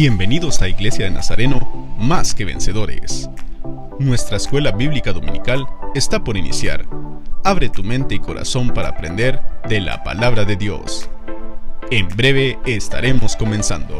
Bienvenidos a Iglesia de Nazareno, Más que Vencedores. Nuestra escuela bíblica dominical está por iniciar. Abre tu mente y corazón para aprender de la palabra de Dios. En breve estaremos comenzando.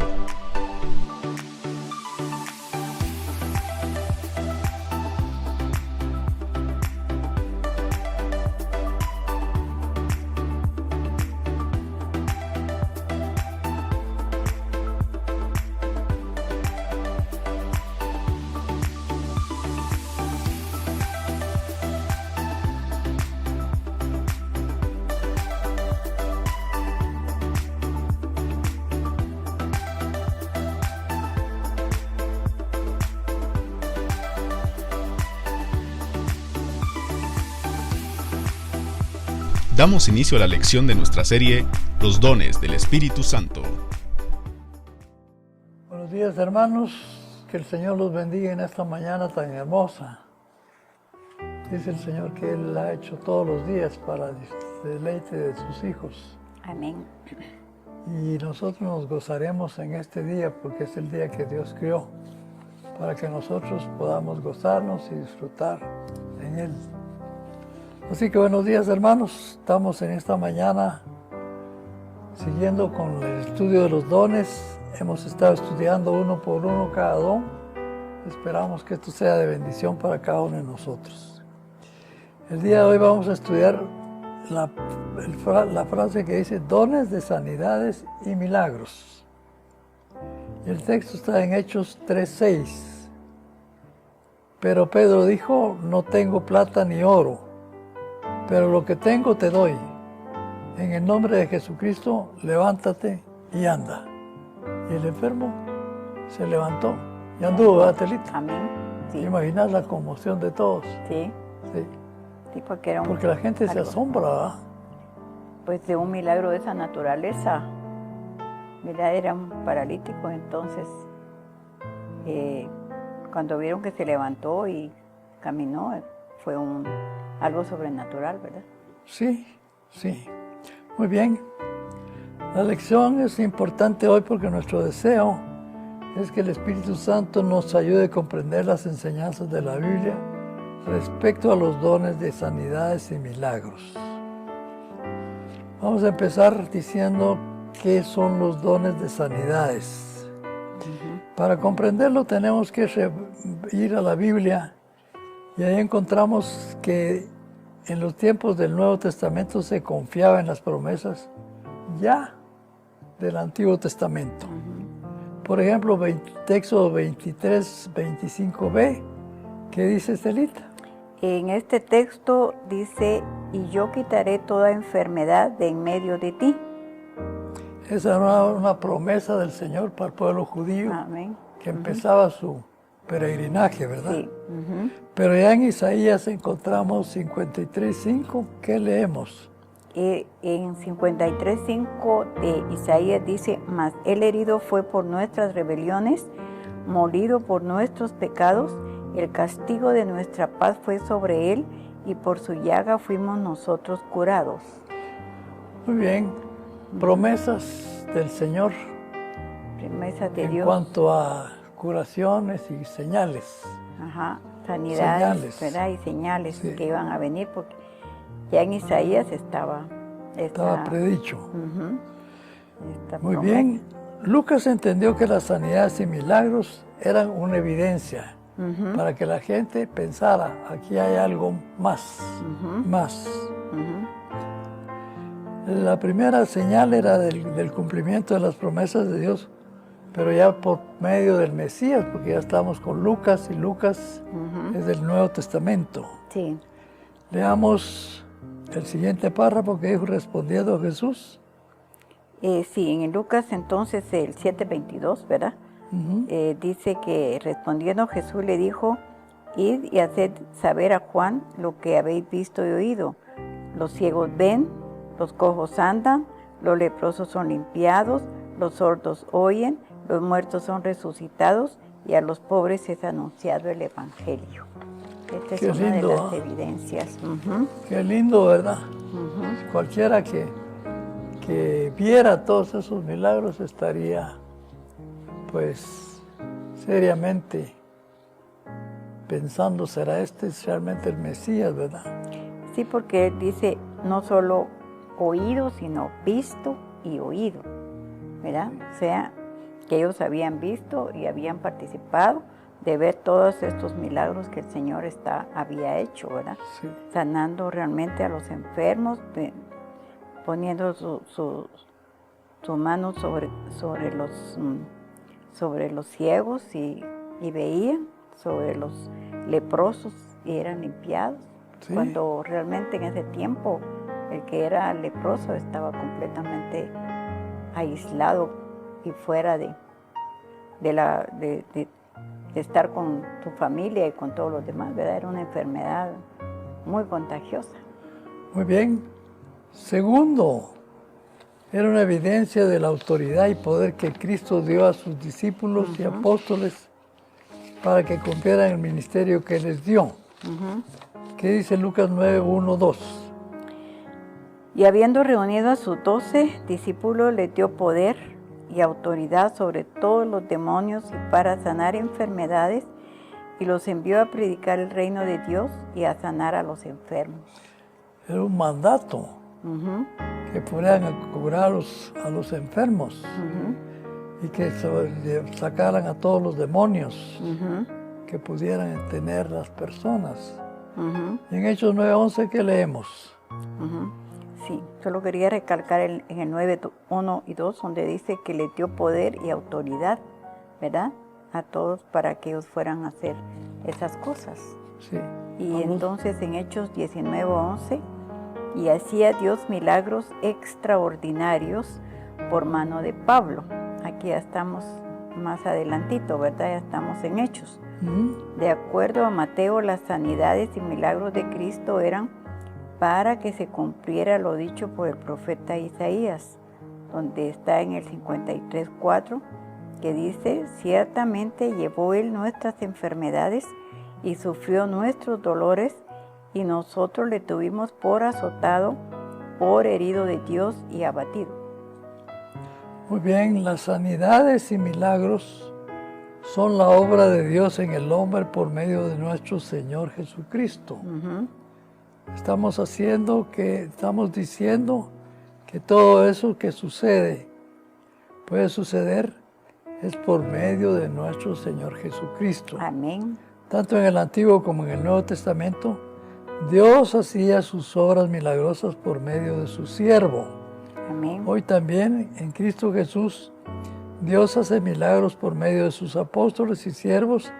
Damos inicio a la lección de nuestra serie, Los dones del Espíritu Santo. Buenos días, hermanos, que el Señor los bendiga en esta mañana tan hermosa. Dice el Señor que Él la ha hecho todos los días para deleite de sus hijos. Amén. Y nosotros nos gozaremos en este día porque es el día que Dios creó, para que nosotros podamos gozarnos y disfrutar en Él. Así que buenos días, hermanos. Estamos en esta mañana siguiendo con el estudio de los dones. Hemos estado estudiando uno por uno cada don. Esperamos que esto sea de bendición para cada uno de nosotros. El día de hoy vamos a estudiar la frase que dice dones de sanidades y milagros. Y el texto está en Hechos 3:6. Pero Pedro dijo, no tengo plata ni oro, pero lo que tengo te doy. En el nombre de Jesucristo, levántate y anda. Y el enfermo se levantó y anduvo, ¿verdad, Telita? Amén. Sí. ¿Imaginas la conmoción de todos? Sí. Sí. Sí, porque era Porque la gente se asombra, ¿verdad? pues de un milagro de esa naturaleza. Mira, era un paralítico, entonces cuando vieron que se levantó y caminó, fue algo sobrenatural, ¿verdad? Sí, sí. Muy bien. La lección es importante hoy porque nuestro deseo es que el Espíritu Santo nos ayude a comprender las enseñanzas de la Biblia respecto a los dones de sanidades y milagros. Vamos a empezar diciendo qué son los dones de sanidades. Para comprenderlo tenemos que ir a la Biblia y ahí encontramos que en los tiempos del Nuevo Testamento se confiaba en las promesas ya del Antiguo Testamento. Por ejemplo, Éxodo 23, 25b, ¿qué dice Estelita? En este texto dice, y yo quitaré toda enfermedad de en medio de ti. Esa era una promesa del Señor para el pueblo judío. Amén. Que empezaba su peregrinaje, ¿verdad? Sí. Pero ya en Isaías encontramos 53:5, ¿qué leemos? En 53:5 de Isaías dice, mas el herido fue por nuestras rebeliones, molido por nuestros pecados, el castigo de nuestra paz fue sobre él, y por su llaga fuimos nosotros curados. Muy bien, promesas del Señor Promesas de en Dios. cuanto a curaciones y señales. Ajá, sanidades, Señales. ¿verdad? Y señales Sí. que iban a venir, porque ya en Isaías estaba predicho. esta Muy promesa. bien, Lucas entendió que las sanidades y milagros eran una evidencia para que la gente pensara, aquí hay algo más, más. La primera señal era del cumplimiento de las promesas de Dios, pero ya por medio del Mesías, porque ya estamos con Lucas, y Lucas es del Nuevo Testamento. Sí. Leamos el siguiente párrafo que dijo respondiendo a Jesús. Sí, en Lucas entonces el 7:22, ¿verdad? Dice que respondiendo Jesús le dijo, id y haced saber a Juan lo que habéis visto y oído. Los ciegos ven, los cojos andan, los leprosos son limpiados, los sordos oyen, los muertos son resucitados y a los pobres es anunciado el Evangelio. Esta es Qué una lindo, de las evidencias. Qué lindo, ¿verdad? Cualquiera que viera todos esos milagros estaría pues seriamente pensando, ¿será este realmente el Mesías, verdad? Sí, porque él dice no solo oído, sino visto y oído, ¿verdad? O sea, que ellos habían visto y habían participado de ver todos estos milagros que el Señor había hecho, ¿verdad? Sí. Sanando realmente a los enfermos, poniendo su mano sobre los ciegos y veían, sobre los leprosos y eran limpiados. Sí. Cuando realmente en ese tiempo el que era leproso estaba completamente aislado y fuera de estar con tu familia y con todos los demás, ¿verdad? Era una enfermedad muy contagiosa. Muy bien. Segundo, era una evidencia de la autoridad y poder que Cristo dio a sus discípulos y apóstoles para que cumplieran el ministerio que les dio. ¿Qué dice Lucas 9, 1, 2? Y habiendo reunido a sus 12 discípulos, les dio poder y autoridad sobre todos los demonios y para sanar enfermedades, y los envió a predicar el reino de Dios y a sanar a los enfermos. Era un mandato que pudieran curar a los enfermos y que sacaran a todos los demonios que pudieran tener las personas. Y en Hechos 9:11, ¿qué leemos? Sí, solo quería recalcar en el 9, 1 y 2, donde dice que le dio poder y autoridad, ¿verdad? A todos para que ellos fueran a hacer esas cosas. Sí. Y entonces en Hechos 19:11, y hacía Dios milagros extraordinarios por mano de Pablo. Aquí ya estamos más adelantito, ¿verdad? Ya estamos en Hechos. De acuerdo a Mateo, las sanidades y milagros de Cristo eran para que se cumpliera lo dicho por el profeta Isaías, donde está en el 53:4, que dice: ciertamente llevó él nuestras enfermedades y sufrió nuestros dolores, y nosotros le tuvimos por azotado, por herido de Dios y abatido. Muy bien, las sanidades y milagros son la obra de Dios en el hombre por medio de nuestro Señor Jesucristo. Estamos diciendo que todo eso que puede suceder, es por medio de nuestro Señor Jesucristo. Amén. Tanto en el Antiguo como en el Nuevo Testamento, Dios hacía sus obras milagrosas por medio de su siervo. Amén. Hoy también, en Cristo Jesús, Dios hace milagros por medio de sus apóstoles y siervos,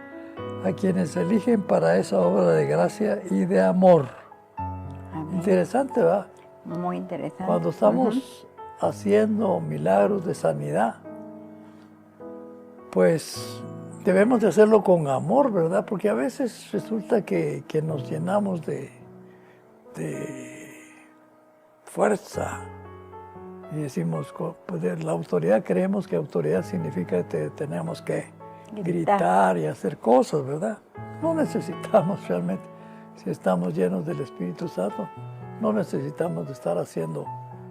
a quienes eligen para esa obra de gracia y de amor. Amén. Interesante, ¿verdad? Muy interesante. Cuando estamos haciendo milagros de sanidad, pues debemos de hacerlo con amor, ¿verdad? Porque a veces resulta que nos llenamos de fuerza y decimos, pues la autoridad, creemos que autoridad significa que tenemos que gritar y hacer cosas, ¿verdad? No necesitamos realmente, si estamos llenos del Espíritu Santo, no necesitamos de estar haciendo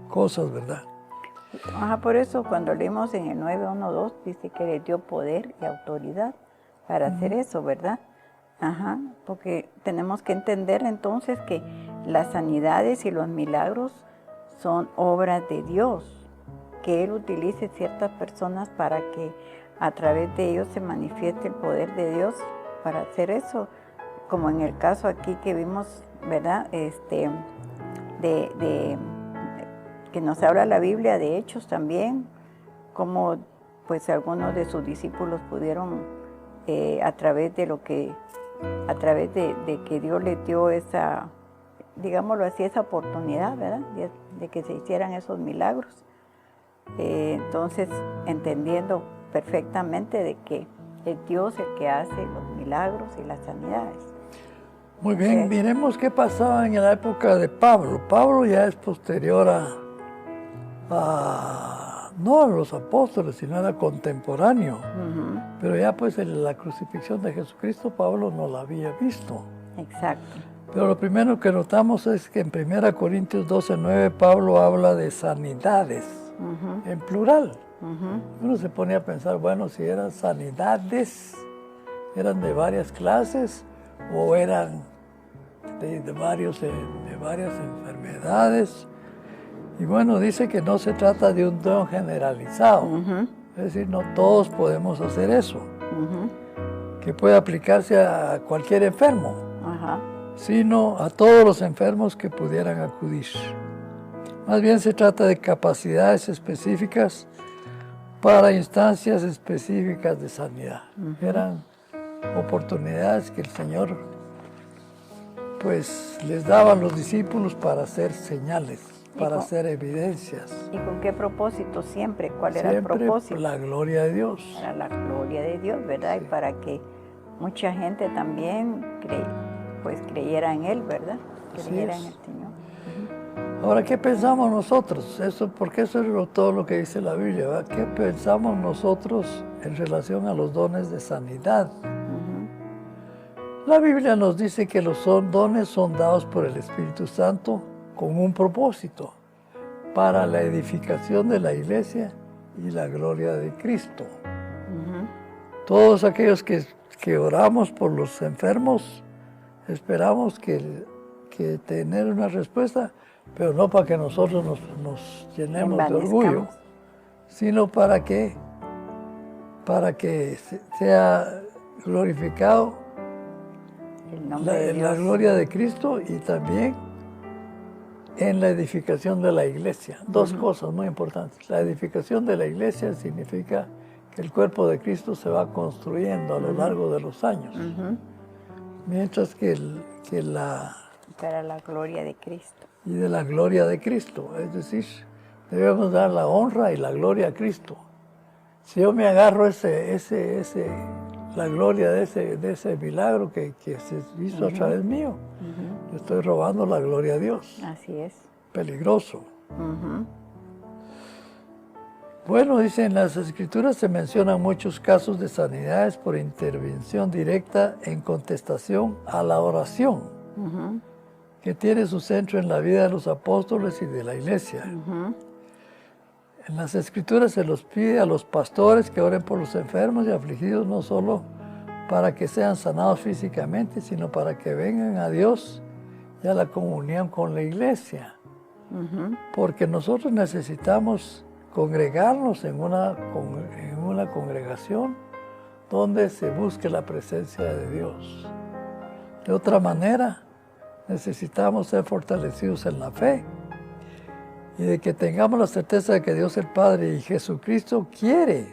cosas, ¿verdad? Por eso cuando leemos en el 9:1-2 dice que le dio poder y autoridad para hacer eso, ¿verdad? Porque tenemos que entender entonces que las sanidades y los milagros son obras de Dios, que Él utilice ciertas personas para que a través de ellos se manifieste el poder de Dios para hacer eso, como en el caso aquí que vimos, ¿verdad? Que nos habla la Biblia de Hechos también, como pues algunos de sus discípulos pudieron a través de que Dios les dio esa, digámoslo así, esa oportunidad, ¿verdad? De que se hicieran esos milagros. Entonces, entendiendo perfectamente de que es Dios el que hace los milagros y las sanidades. Muy bien, miremos qué pasaba en la época de Pablo. Pablo ya es posterior no a los apóstoles, sino era contemporáneo. Pero ya pues en la crucifixión de Jesucristo, Pablo no la había visto. Exacto. Pero lo primero que notamos es que en 1 Corintios 12:9 Pablo habla de sanidades, en plural. Uno se pone a pensar, bueno, si eran sanidades, eran de varias clases o eran de varias enfermedades. Y bueno, dice que no se trata de un don generalizado. Es decir, no todos podemos hacer eso. Que puede aplicarse a cualquier enfermo, sino a todos los enfermos que pudieran acudir. Más bien se trata de capacidades específicas para instancias específicas de sanidad. Eran oportunidades que el Señor pues les daba a los discípulos para hacer señales, para hacer evidencias. ¿Y con qué propósito siempre? ¿Cuál era el propósito? Siempre la gloria de Dios. Para la gloria de Dios, ¿verdad? Sí. Y para que mucha gente también creyera en Él, ¿verdad? Creyera en el Señor. Ahora, ¿qué pensamos nosotros? Porque eso es todo lo que dice la Biblia, ¿verdad? ¿Qué pensamos nosotros en relación a los dones de sanidad? La Biblia nos dice que los dones son dados por el Espíritu Santo con un propósito, para la edificación de la iglesia y la gloria de Cristo. Todos aquellos que oramos por los enfermos, esperamos que tener una respuesta, pero no para que nosotros nos llenemos de orgullo, sino para que sea glorificado la gloria de Cristo y también en la edificación de la iglesia. Dos cosas muy importantes. La edificación de la iglesia significa que el cuerpo de Cristo se va construyendo a lo largo de los años, mientras que para la gloria de Cristo. Y de la gloria de Cristo, es decir, debemos dar la honra y la gloria a Cristo. Si yo me agarro la gloria de ese milagro que se hizo a través mío, yo estoy robando la gloria a Dios. Así es. Peligroso. Bueno, dice, en las Escrituras se mencionan muchos casos de sanidades por intervención directa en contestación a la oración, que tiene su centro en la vida de los apóstoles y de la iglesia. En las Escrituras se los pide a los pastores que oren por los enfermos y afligidos, no solo para que sean sanados físicamente, sino para que vengan a Dios y a la comunión con la iglesia. Porque nosotros necesitamos congregarnos en una congregación donde se busque la presencia de Dios. De otra manera, necesitamos ser fortalecidos en la fe y de que tengamos la certeza de que Dios el Padre y Jesucristo quiere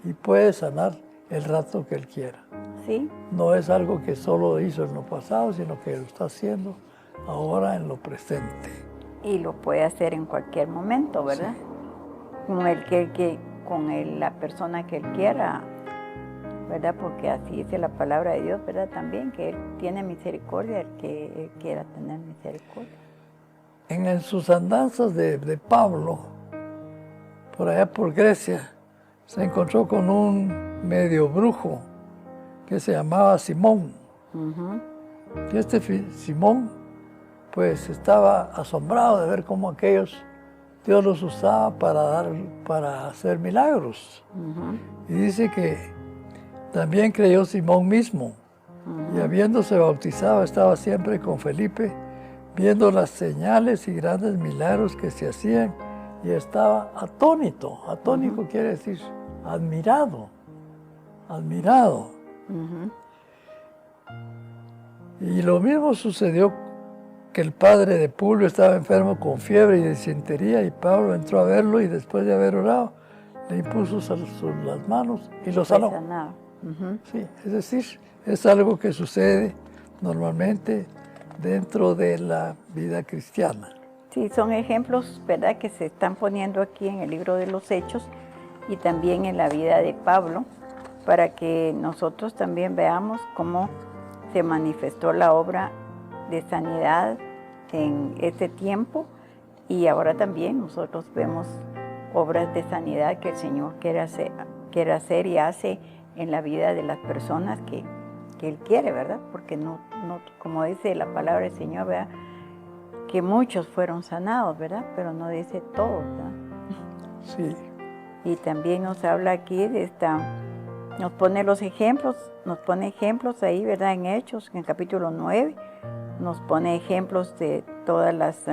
y puede sanar el rato que Él quiera. Sí. No es algo que solo hizo en lo pasado, sino que lo está haciendo ahora en lo presente. Y lo puede hacer en cualquier momento, ¿verdad? Sí. Con la persona que Él quiera, ¿verdad? Porque así dice la palabra de Dios, ¿verdad? También que Él tiene misericordia, el que Él quiera tener misericordia. En sus andanzas de Pablo, por allá por Grecia, se encontró con un medio brujo que se llamaba Simón. Y este Simón, pues estaba asombrado de ver cómo Dios los usaba para hacer milagros. Y dice que también creyó Simón mismo. Y habiéndose bautizado, estaba siempre con Felipe, viendo las señales y grandes milagros que se hacían, y estaba atónito. Atónico quiere decir admirado. Y lo mismo sucedió, que el padre de Publio estaba enfermo con fiebre y disentería, y Pablo entró a verlo y después de haber orado, le impuso las manos y lo sanó. Sí, es decir, es algo que sucede normalmente dentro de la vida cristiana. Sí, son ejemplos, ¿verdad?, que se están poniendo aquí en el libro de los Hechos y también en la vida de Pablo, para que nosotros también veamos cómo se manifestó la obra de sanidad en ese tiempo, y ahora también nosotros vemos obras de sanidad que el Señor quiere hacer y hace en la vida de las personas que Él quiere, ¿verdad? Porque no, como dice la palabra del Señor, ¿verdad?, que muchos fueron sanados, ¿verdad? Pero no dice todos, ¿verdad? Sí, Y también nos habla aquí de nos pone los ejemplos, nos pone ejemplos ahí, ¿verdad? En Hechos, en el capítulo 9, nos pone ejemplos de todas las,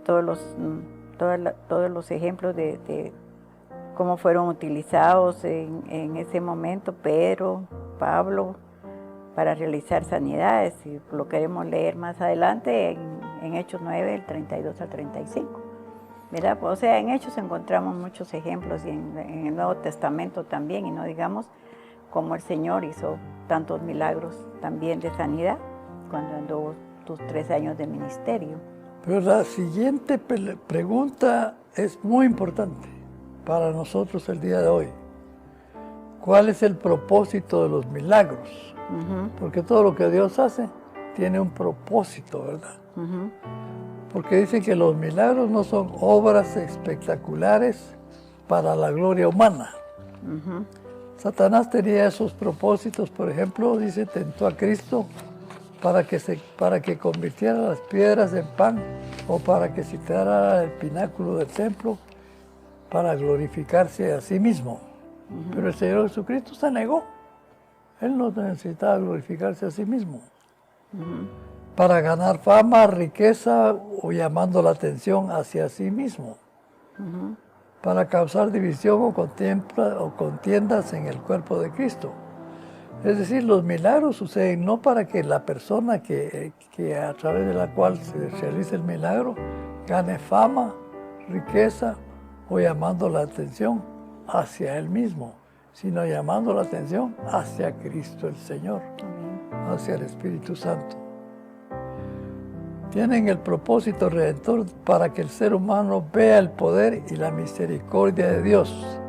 todos los ejemplos de cómo fueron utilizados en ese momento Pedro, Pablo, para realizar sanidades. Y lo queremos leer más adelante en Hechos 9, del 32 al 35. ¿Verdad? O sea, en Hechos encontramos muchos ejemplos y en el Nuevo Testamento también, y no digamos cómo el Señor hizo tantos milagros también de sanidad cuando anduvo tus 3 años de ministerio. Pero la siguiente pregunta es muy importante para nosotros el día de hoy. ¿Cuál es el propósito de los milagros? Porque todo lo que Dios hace tiene un propósito, ¿verdad? Porque dicen que los milagros no son obras espectaculares para la gloria humana. Satanás tenía esos propósitos, por ejemplo, dice, tentó a Cristo para que convirtiera las piedras en pan, o para que citara el pináculo del templo, para glorificarse a sí mismo. Pero el Señor Jesucristo se negó. Él no necesitaba glorificarse a sí mismo. Para ganar fama, riqueza o llamando la atención hacia sí mismo. Para causar división o contiendas en el cuerpo de Cristo. Es decir, los milagros suceden no para que la persona que a través de la cual se realiza el milagro gane fama, riqueza o llamando la atención hacia él mismo, sino llamando la atención hacia Cristo el Señor, hacia el Espíritu Santo. Tienen el propósito redentor para que el ser humano vea el poder y la misericordia de Dios.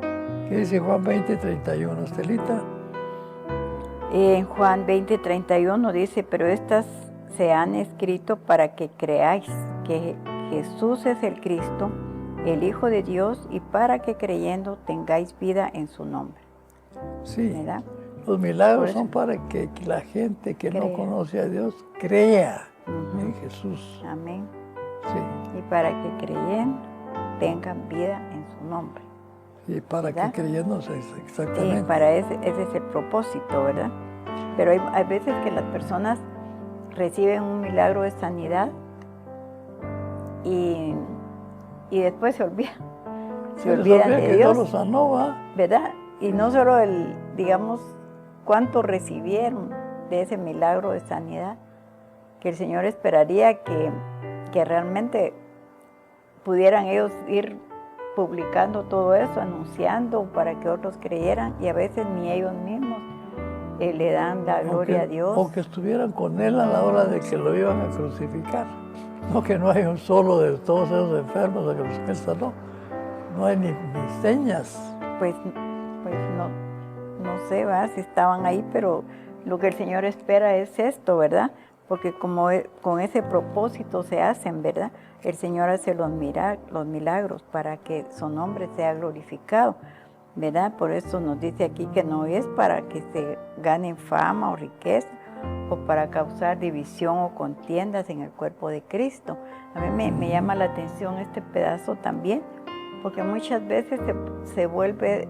¿Qué dice Juan 20:31, Estelita? En Juan 20:31 dice, pero estas se han escrito para que creáis que Jesús es el Cristo, el Hijo de Dios, y para que creyendo tengáis vida en su nombre. Sí, ¿verdad? Los milagros son para que la gente que no conoce a Dios crea en Jesús. Amén. Sí. Y para que creyendo tengan vida en su nombre. Y para ¿verdad? que creyendo, exactamente. Sí, para ese es el propósito, ¿verdad? Pero hay veces que las personas reciben un milagro de sanidad y después se olvidan. Se olvidan de que Dios. Dios los sanó, ¿verdad? Y no solo digamos, cuánto recibieron de ese milagro de sanidad, que el Señor esperaría que realmente pudieran ellos ir publicando todo eso, anunciando para que otros creyeran, y a veces ni ellos mismos le dan la gloria a Dios. O que estuvieran con Él a la hora de que lo iban a crucificar. No que no hay un solo de todos esos enfermos de los que Él sanó. No hay ni señas. Pues no sé, ¿verdad? Si estaban ahí, pero lo que el Señor espera es esto, ¿verdad? Porque como con ese propósito se hacen, ¿verdad? El Señor hace los milagros para que su nombre sea glorificado, ¿verdad? Por eso nos dice aquí que no es para que se ganen fama o riqueza o para causar división o contiendas en el cuerpo de Cristo. A mí me llama la atención este pedazo también, porque muchas veces se vuelve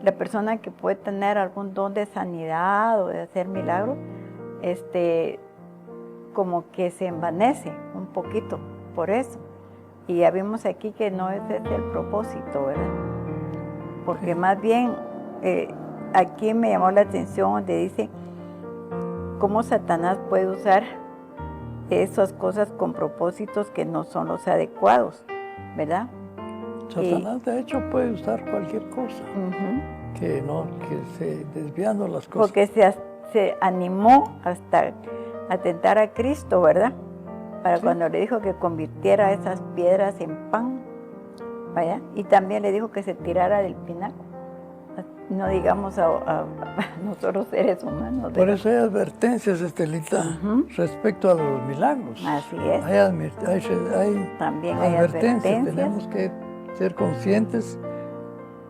la persona que puede tener algún don de sanidad o de hacer milagros, como que se envanece un poquito por eso. Y ya vimos aquí que no es ese el propósito, ¿verdad? Porque más bien, aquí me llamó la atención donde dice cómo Satanás puede usar esas cosas con propósitos que no son los adecuados, ¿verdad? Satanás, de hecho, puede usar cualquier cosa que se desviando las cosas. Porque se animó hasta atentar a Cristo, ¿verdad? Para cuando le dijo que convirtiera esas piedras en pan, ¿vaya? Y también le dijo que se tirara del pináculo. No digamos a nosotros seres humanos, ¿verdad? Por eso hay advertencias, Estelita, respecto a los milagros. Así es. También hay advertencias. Tenemos que ser conscientes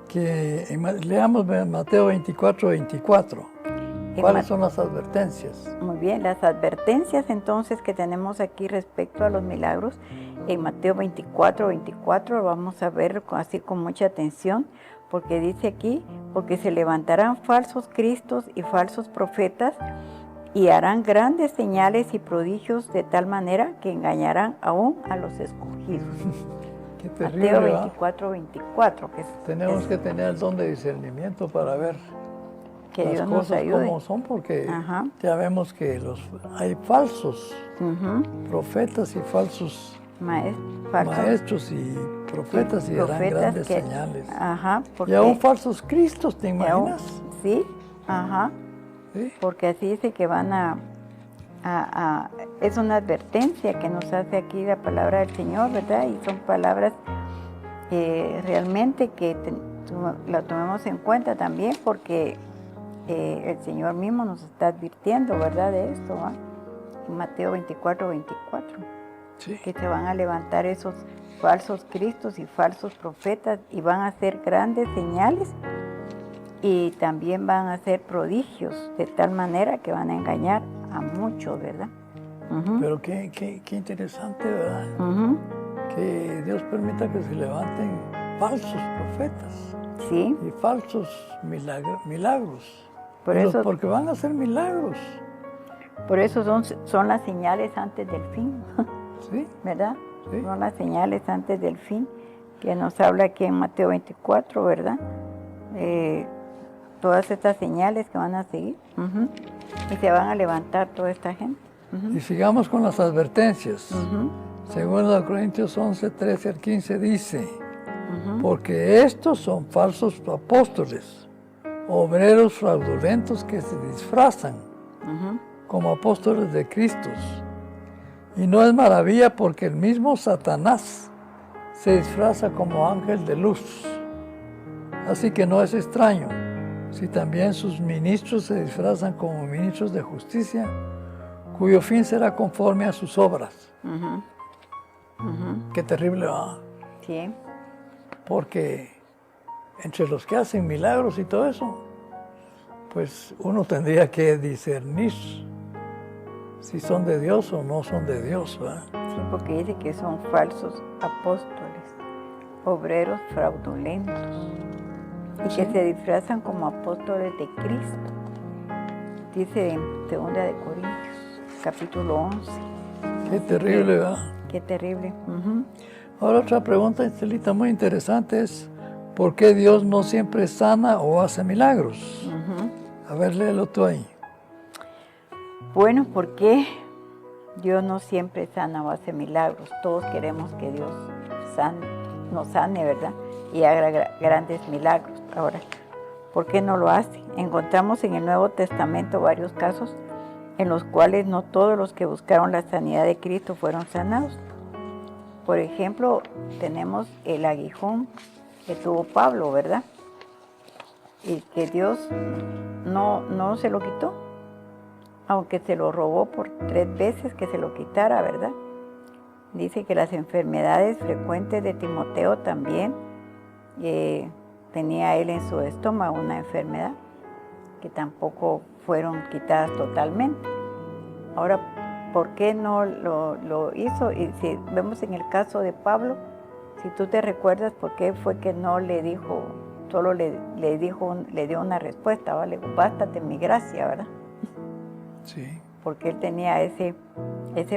que leamos Mateo 24:24. ¿Cuáles son las advertencias? Muy bien, las advertencias entonces que tenemos aquí respecto a los milagros, en Mateo 24 vamos a ver así con mucha atención, porque dice aquí, porque se levantarán falsos cristos y falsos profetas y harán grandes señales y prodigios de tal manera que engañarán aún a los escogidos. Qué terrible, Mateo 24. Tenemos que tener el don de discernimiento para ver que las Dios nos cosas ayude. como son, porque Ajá. ya vemos que hay falsos Ujú. profetas y falsos Falsos maestros y profetas y harán grandes señales. Ajá, Y aún falsos cristos, ¿te imaginas? Sí, ajá. ¿Sí? Porque así dice que van es una advertencia que nos hace aquí la palabra del Señor, ¿verdad? Y son palabras realmente que la tomemos en cuenta también, porque el Señor mismo nos está advirtiendo, ¿verdad? De esto, ¿va? En Mateo 24. Sí. Que se van a levantar esos falsos cristos y falsos profetas y van a hacer grandes señales y también van a hacer prodigios de tal manera que van a engañar a muchos, ¿verdad? Uh-huh. Pero qué interesante, ¿verdad? Uh-huh. Que Dios permita que se levanten falsos profetas. Sí. Y falsos milagros. Porque van a hacer milagros. Por eso son las señales antes del fin. ¿Sí? ¿Verdad? Sí. Son las señales antes del fin que nos habla aquí en Mateo 24, ¿verdad? Todas estas señales que van a seguir. Uh-huh. Y se van a levantar toda esta gente. Uh-huh. Y sigamos con las advertencias. Uh-huh. Segundo Corintios 11, 13 al 15 dice, uh-huh, porque estos son falsos apóstoles, obreros fraudulentos que se disfrazan uh-huh, como apóstoles de Cristo. Y no es maravilla porque el mismo Satanás se disfraza como ángel de luz. Así que no es extraño si también sus ministros se disfrazan como ministros de justicia, cuyo fin será conforme a sus obras. uh-huh, uh-huh. Qué terrible, ¿verdad? Sí. Porque entre los que hacen milagros y todo eso, pues uno tendría que discernir si son de Dios o no son de Dios, ¿verdad? Sí, porque dice que son falsos apóstoles, obreros fraudulentos, y ¿Sí? que se disfrazan como apóstoles de Cristo. Dice en 2 de Corintios, capítulo 11. Qué terrible, ¿verdad? Qué terrible. Uh-huh. Ahora otra pregunta, Estelita, muy interesante es, ¿por qué Dios no siempre sana o hace milagros? Uh-huh. A ver, léelo tú ahí. Bueno, porque Dios no siempre sana o hace milagros. Todos queremos que Dios nos sane, ¿verdad? Y haga grandes milagros. Ahora, ¿por qué no lo hace? Encontramos en el Nuevo Testamento varios casos en los cuales no todos los que buscaron la sanidad de Cristo fueron sanados. Por ejemplo, tenemos el aguijón que tuvo Pablo, ¿verdad? Y que Dios no se lo quitó, aunque se lo robó por 3 veces que se lo quitara, ¿verdad? Dice que las enfermedades frecuentes de Timoteo también, tenía él en su estómago una enfermedad que tampoco fueron quitadas totalmente. Ahora, ¿por qué no lo hizo? Y si vemos en el caso de Pablo, si tú te recuerdas, ¿por qué fue que no le dijo, solo le dio una respuesta, ¿vale? Bástate mi gracia, ¿verdad? Sí. Porque él tenía ese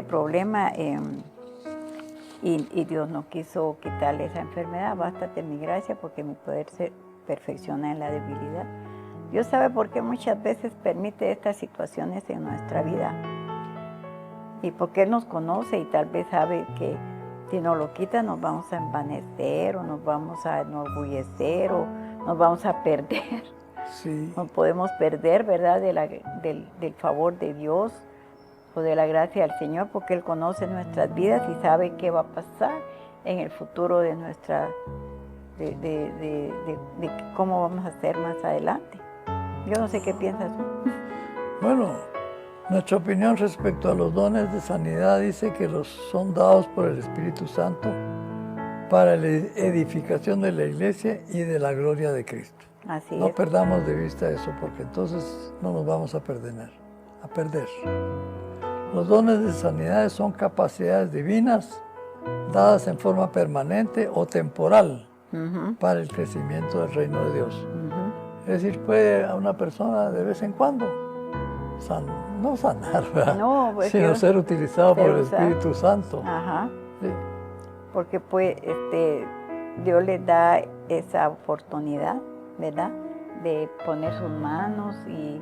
problema y Dios no quiso quitarle esa enfermedad. Bástate mi gracia porque mi poder se perfecciona en la debilidad. Dios sabe por qué muchas veces permite estas situaciones en nuestra vida. Y porque Él nos conoce y tal vez sabe que si nos lo quita nos vamos a envanecer o nos vamos a enorgullecer o nos vamos a perder. Sí. No podemos perder, ¿verdad?, del favor de Dios o de la gracia del Señor, porque Él conoce nuestras vidas y sabe qué va a pasar en el futuro de cómo vamos a ser más adelante. Yo no sé qué piensas tú. Bueno, nuestra opinión respecto a los dones de sanidad dice que los son dados por el Espíritu Santo para la edificación de la iglesia y de la gloria de Cristo. Así No es. perdamos de vista eso, porque entonces no nos vamos a perder. Los dones de sanidad son capacidades divinas dadas en forma permanente o temporal Ujú, para el crecimiento del reino de Dios. ujú. Es decir, puede a una persona de vez en cuando no sanar, ¿verdad? No, pues, sino ser utilizado por ser el usado. Espíritu Santo. Ajá. Sí. Porque pues Dios les da esa oportunidad, ¿verdad? De poner sus manos y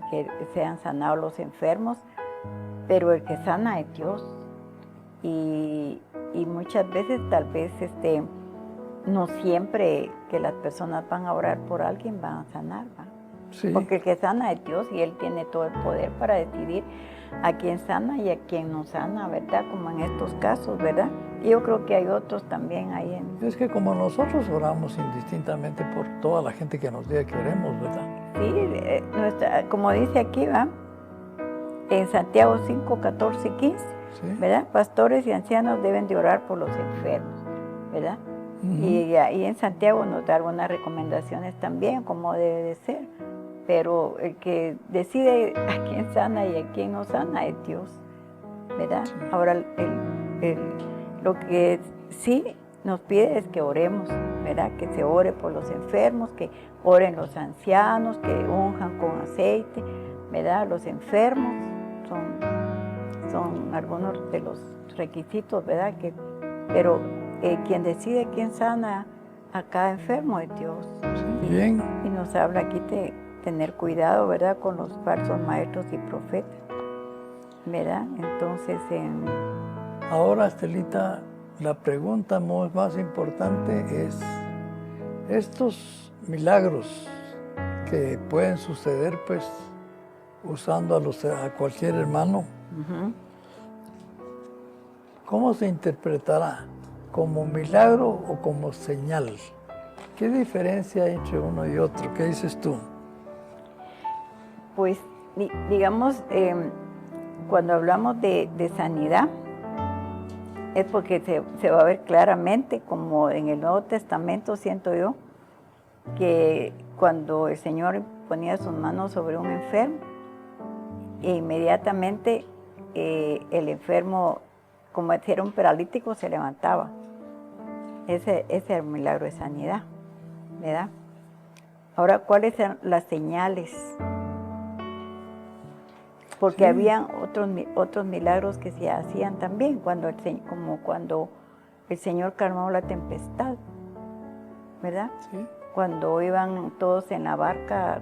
que sean sanados los enfermos, pero el que sana es Dios. Y muchas veces tal vez no siempre que las personas van a orar por alguien van a sanar, ¿va? Sí. Porque el que sana es Dios y Él tiene todo el poder para decidir a quién sana y a quién no sana, ¿verdad? Como en estos casos, ¿verdad? Y yo creo que hay otros también ahí en... Es que como nosotros oramos indistintamente por toda la gente que nos diga que oremos, ¿verdad? Sí, como dice aquí, ¿va? En Santiago 5, 14 y 15, Sí. ¿verdad? Pastores y ancianos deben de orar por los enfermos, ¿verdad? Ujú. Y ahí en Santiago nos da algunas recomendaciones también, como debe de ser. Pero el que decide a quién sana y a quién no sana es Dios, ¿verdad? Sí. Ahora, lo que sí nos pide es que oremos, ¿verdad? Que se ore por los enfermos, que oren los ancianos, que unjan con aceite, ¿verdad? Los enfermos son algunos de los requisitos, ¿verdad? Pero quien decide quién sana a cada enfermo es Dios. Sí, bien. Y nos habla aquí de tener cuidado, ¿verdad? Con los falsos maestros y profetas, ¿verdad? Entonces, Ahora, Estelita, la pregunta más importante es, estos milagros que pueden suceder, pues, usando a cualquier hermano, ujú. ¿cómo se interpretará? ¿Como milagro o como señal? ¿Qué diferencia hay entre uno y otro? ¿Qué dices tú? Pues, digamos, cuando hablamos de sanidad, es porque se va a ver claramente, como en el Nuevo Testamento, siento yo, que cuando el Señor ponía sus manos sobre un enfermo, e inmediatamente el enfermo, como si era un paralítico, se levantaba. Ese era el milagro de sanidad, ¿verdad? Ahora, ¿cuáles eran las señales? Porque Sí. habían otros milagros que se hacían también, como cuando el Señor calmó la tempestad, ¿verdad? Sí. Cuando iban todos en la barca,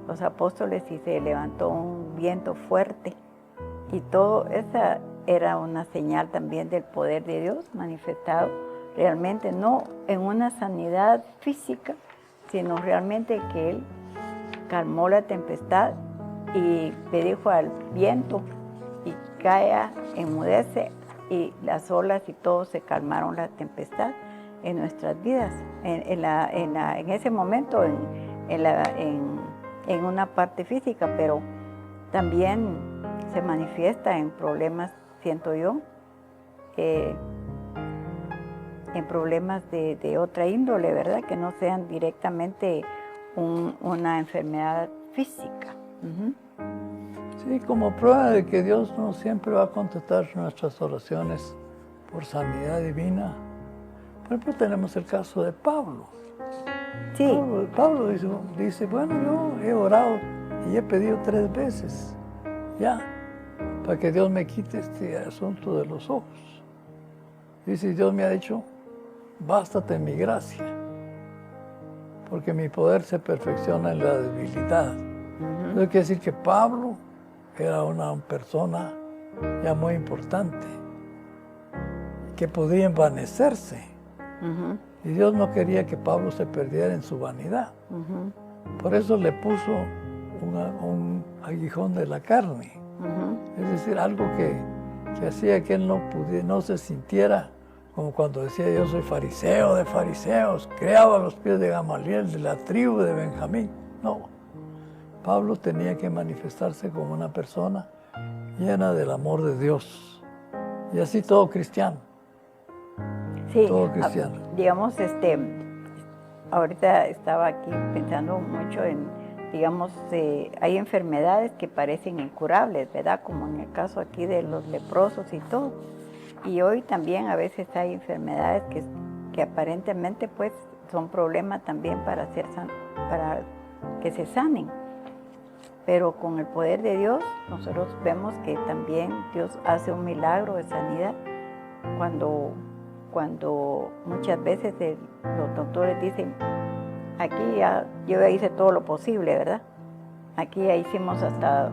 los apóstoles, y se levantó un viento fuerte. Y todo esa era una señal también del poder de Dios manifestado realmente, no en una sanidad física, sino realmente que Él calmó la tempestad y le dijo al viento, y calla, enmudece, y las olas y todo se calmaron la tempestad en nuestras vidas, en ese momento, en una parte física, pero también se manifiesta en problemas, siento yo, en problemas de otra índole, ¿verdad? Que no sean directamente una enfermedad física. Uh-huh. Sí, como prueba de que Dios no siempre va a contestar nuestras oraciones por sanidad divina. Por ejemplo, tenemos el caso de Pablo. Sí. Pablo dice, bueno, yo he orado y he pedido 3 veces, ya, para que Dios me quite este asunto de los ojos. Dice, Dios me ha dicho, bástate mi gracia, porque mi poder se perfecciona en la debilidad. Eso quiere decir que Pablo era una persona ya muy importante, que podía envanecerse. Uh-huh. Y Dios no quería que Pablo se perdiera en su vanidad. Uh-huh. Por eso le puso un aguijón de la carne. Uh-huh. Es decir, algo que hacía que él no se sintiera como cuando decía, yo soy fariseo de fariseos, criado a los pies de Gamaliel, de la tribu de Benjamín. No, Pablo tenía que manifestarse como una persona llena del amor de Dios. Y así todo cristiano. Sí, todo cristiano. digamos, ahorita estaba aquí pensando mucho en, digamos, hay enfermedades que parecen incurables, ¿verdad? Como en el caso aquí de los leprosos y todo. Y hoy también a veces hay enfermedades que aparentemente pues son problemas también para que se sanen. Pero con el poder de Dios, nosotros vemos que también Dios hace un milagro de sanidad cuando muchas veces los doctores dicen, aquí yo ya hice todo lo posible, ¿verdad? Aquí ya hicimos hasta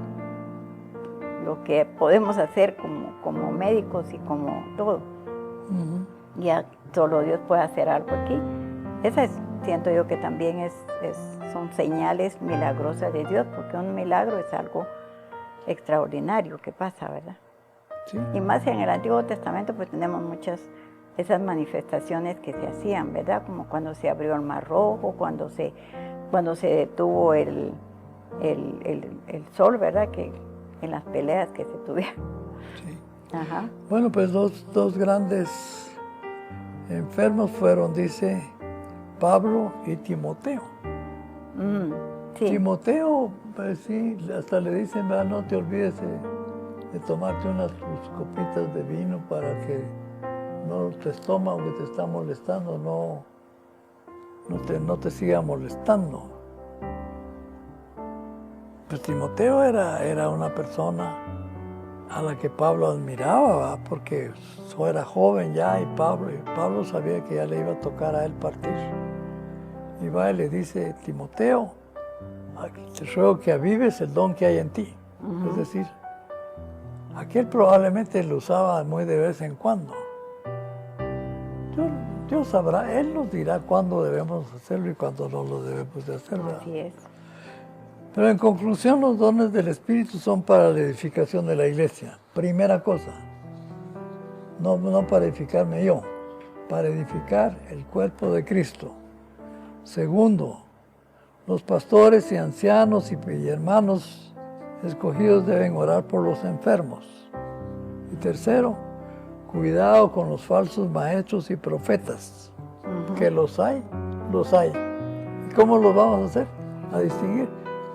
lo que podemos hacer como médicos y como todo. Ya solo Dios puede hacer algo aquí. Siento yo que también son señales milagrosas de Dios, porque un milagro es algo extraordinario que pasa, ¿verdad? Sí. Y más en el Antiguo Testamento pues tenemos muchas esas manifestaciones que se hacían, ¿verdad? Como cuando se abrió el Mar Rojo, cuando se detuvo el sol, ¿verdad? Que en las peleas que se tuvieron. Sí. Ajá. Bueno, pues dos grandes enfermos fueron, dice, Pablo y Timoteo. Sí. Timoteo, pues sí, hasta le dicen, ¿verdad? No te olvides de tomarte unas copitas de vino para que no tu estómago que te está molestando no te siga molestando. Pues Timoteo era una persona a la que Pablo admiraba, ¿verdad? Porque era joven ya y Pablo sabía que ya le iba a tocar a él partir. Y va y le dice, Timoteo, te ruego que avives el don que hay en ti. Es decir, aquel probablemente lo usaba muy de vez en cuando. Dios sabrá, Él nos dirá cuándo debemos hacerlo y cuándo no lo debemos de hacer, ¿verdad? Así es. Pero en conclusión, los dones del Espíritu son para la edificación de la iglesia. Primera cosa, no para edificarme yo, para edificar el cuerpo de Cristo. Segundo, los pastores y ancianos y hermanos escogidos deben orar por los enfermos. Y tercero, cuidado con los falsos maestros y profetas, que los hay. ¿Y cómo los vamos a hacer? A distinguir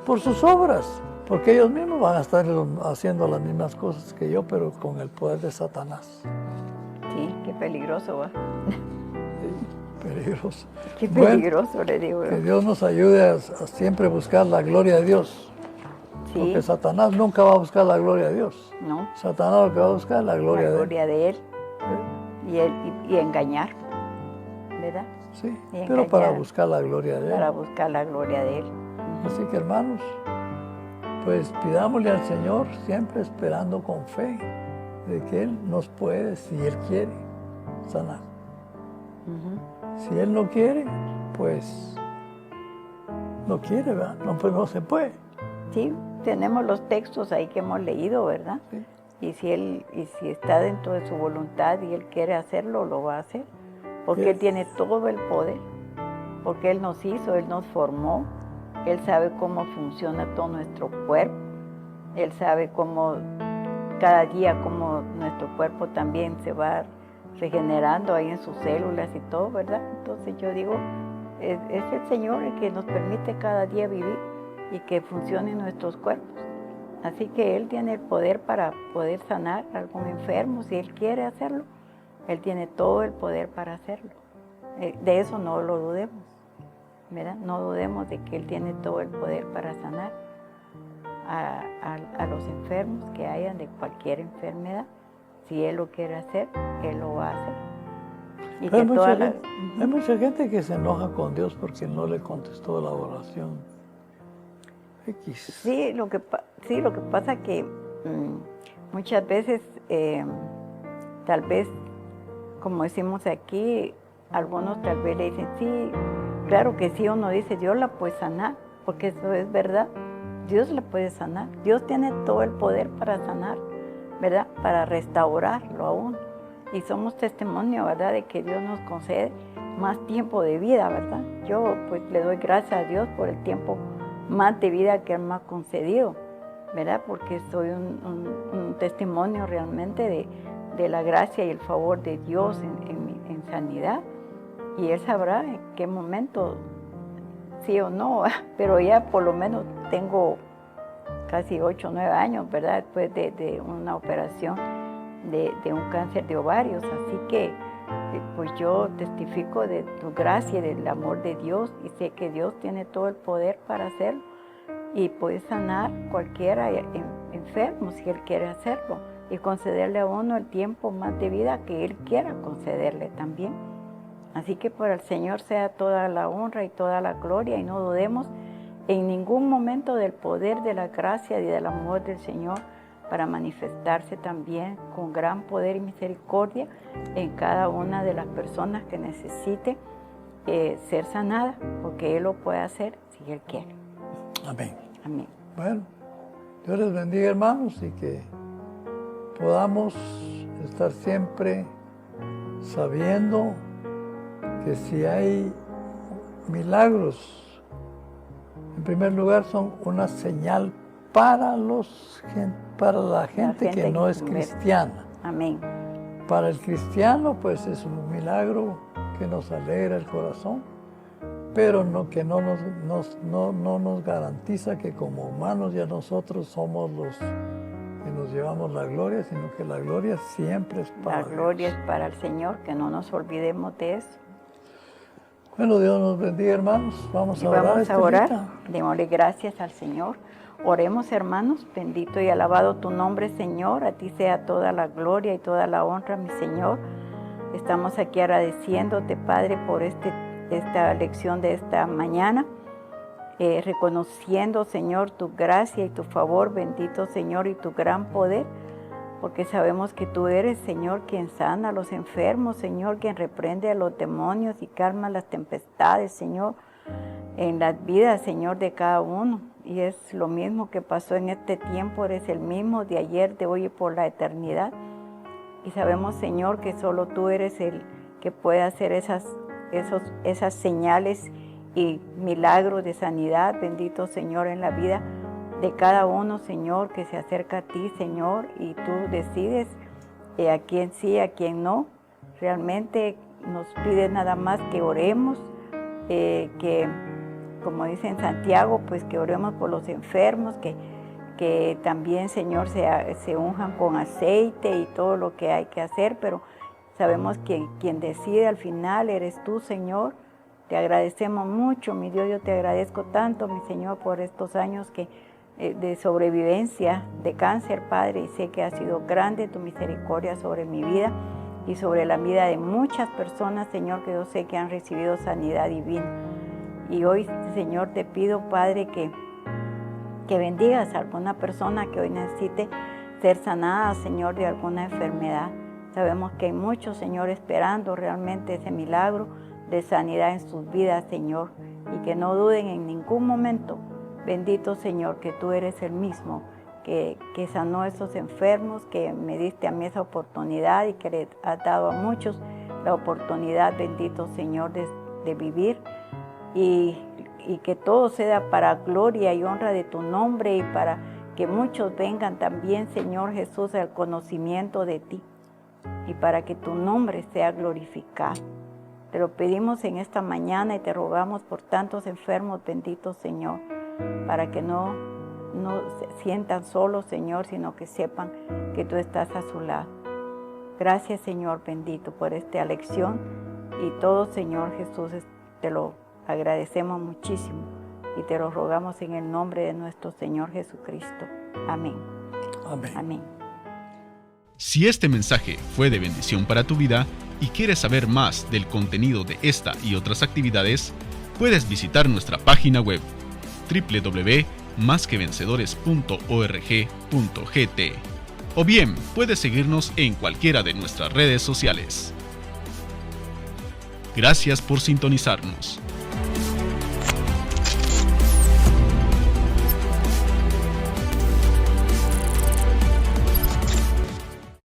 por sus obras, porque ellos mismos van a estar haciendo las mismas cosas que yo, pero con el poder de Satanás. Sí, qué peligroso, ¿va? Sí, peligroso. Qué peligroso, bueno, le digo. Que Dios nos ayude a siempre buscar la gloria de Dios. Sí. Porque Satanás nunca va a buscar la gloria de Dios. No. Satanás lo que va a buscar es la gloria de él. Y engañar, ¿verdad? Sí, Y pero engañar, para buscar la gloria de él. Para buscar la gloria de él. Así que, hermanos, pues pidámosle al Señor siempre esperando con fe de que Él nos puede, si Él quiere, sanar. Si Él no quiere, pues no quiere, ¿verdad? No, pues no se puede. Sí, tenemos los textos ahí que hemos leído, ¿verdad? Sí. Y si está dentro de su voluntad y Él quiere hacerlo, lo va a hacer. Porque Él tiene todo el poder. Porque Él nos hizo, Él nos formó. Él sabe cómo funciona todo nuestro cuerpo. Él sabe cómo cada día, cómo nuestro cuerpo también se va regenerando ahí en sus células y todo, ¿verdad? Entonces yo digo, es el Señor el que nos permite cada día vivir y que funcionen nuestros cuerpos. Así que Él tiene el poder para poder sanar a algún enfermo, si Él quiere hacerlo. Él tiene todo el poder para hacerlo. De eso no lo dudemos, ¿verdad? No dudemos de que Él tiene todo el poder para sanar a los enfermos que hayan de cualquier enfermedad. Si Él lo quiere hacer, Él lo va a hacer. Y que hay mucha gente que se enoja con Dios porque no le contestó la oración. Sí, lo que pasa que muchas veces, tal vez, como decimos aquí, algunos tal vez le dicen, sí, claro que sí, uno dice, Dios la puede sanar, porque eso es verdad, Dios la puede sanar, Dios tiene todo el poder para sanar, ¿verdad? Para restaurarlo aún, y somos testimonio, ¿verdad?, de que Dios nos concede más tiempo de vida, ¿verdad? Yo pues le doy gracias a Dios por el tiempo más de vida que Él me ha concedido, ¿verdad? Porque soy un testimonio realmente de la gracia y el favor de Dios en sanidad. Y Él sabrá en qué momento sí o no, pero ya por lo menos tengo casi 8 o 9 años, ¿verdad? Después de una operación de un cáncer de ovarios, así que pues yo testifico de tu gracia y del amor de Dios y sé que Dios tiene todo el poder para hacerlo y puede sanar cualquiera enfermo si Él quiere hacerlo y concederle a uno el tiempo más de vida que Él quiera concederle también. Así que por el Señor sea toda la honra y toda la gloria y no dudemos en ningún momento del poder de la gracia y del amor del Señor para manifestarse también con gran poder y misericordia en cada una de las personas que necesite ser sanada, porque Él lo puede hacer si Él quiere. Amén. Amén. Bueno, Dios les bendiga, hermanos, y que podamos estar siempre sabiendo que si hay milagros, en primer lugar son una señal para la gente que no es cristiana. Amén. Para el cristiano, pues es un milagro que nos alegra el corazón, pero que no nos garantiza que como humanos ya nosotros somos los que nos llevamos la gloria, sino que la gloria siempre es para Dios. La gloria es para el Señor, que no nos olvidemos de eso. Bueno, Dios nos bendiga, hermanos. Vamos a orar. Vamos a orar. Démosle gracias al Señor. Oremos, hermanos. Bendito y alabado tu nombre, Señor. A ti sea toda la gloria y toda la honra, mi Señor. Estamos aquí agradeciéndote, Padre, por esta lección de esta mañana. Reconociendo, Señor, tu gracia y tu favor, bendito, Señor, y tu gran poder. Porque sabemos que tú eres, Señor, quien sana a los enfermos, Señor, quien reprende a los demonios y calma las tempestades, Señor, en las vidas, Señor, de cada uno. Y es lo mismo que pasó en este tiempo, eres el mismo de ayer, de hoy y por la eternidad. Y sabemos, Señor, que solo tú eres el que puede hacer esas señales y milagros de sanidad, bendito, Señor, en la vida de cada uno, Señor, que se acerca a ti, Señor, y tú decides a quién sí, a quién no. Realmente nos pides nada más que oremos, que, como dice en Santiago, pues que oremos por los enfermos, que también, Señor, se unjan con aceite y todo lo que hay que hacer, pero sabemos que quien decide al final eres tú, Señor. Te agradecemos mucho, mi Dios, yo te agradezco tanto, mi Señor, por estos años de sobrevivencia de cáncer, Padre, y sé que ha sido grande tu misericordia sobre mi vida y sobre la vida de muchas personas, Señor, que yo sé que han recibido sanidad divina. Y hoy, Señor, te pido, Padre, que bendigas a alguna persona que hoy necesite ser sanada, Señor, de alguna enfermedad. Sabemos que hay muchos, Señor, esperando realmente ese milagro de sanidad en sus vidas, Señor, y que no duden en ningún momento. Bendito, Señor, que tú eres el mismo que sanó a esos enfermos, que me diste a mí esa oportunidad y que le has dado a muchos la oportunidad, bendito, Señor, de vivir y que todo sea para gloria y honra de tu nombre y para que muchos vengan también, Señor Jesús, al conocimiento de ti y para que tu nombre sea glorificado. Te lo pedimos en esta mañana y te rogamos por tantos enfermos, bendito Señor, para que no se sientan solos, Señor, sino que sepan que tú estás a su lado. Gracias, Señor bendito, por esta lección y todo, Señor Jesús, te lo agradecemos muchísimo y te lo rogamos en el nombre de nuestro Señor Jesucristo. Amén. Amén. Amén. Si este mensaje fue de bendición para tu vida y quieres saber más del contenido de esta y otras actividades, puedes visitar nuestra página web www.masquevencedores.org.gt o bien puedes seguirnos en cualquiera de nuestras redes sociales. Gracias por sintonizarnos.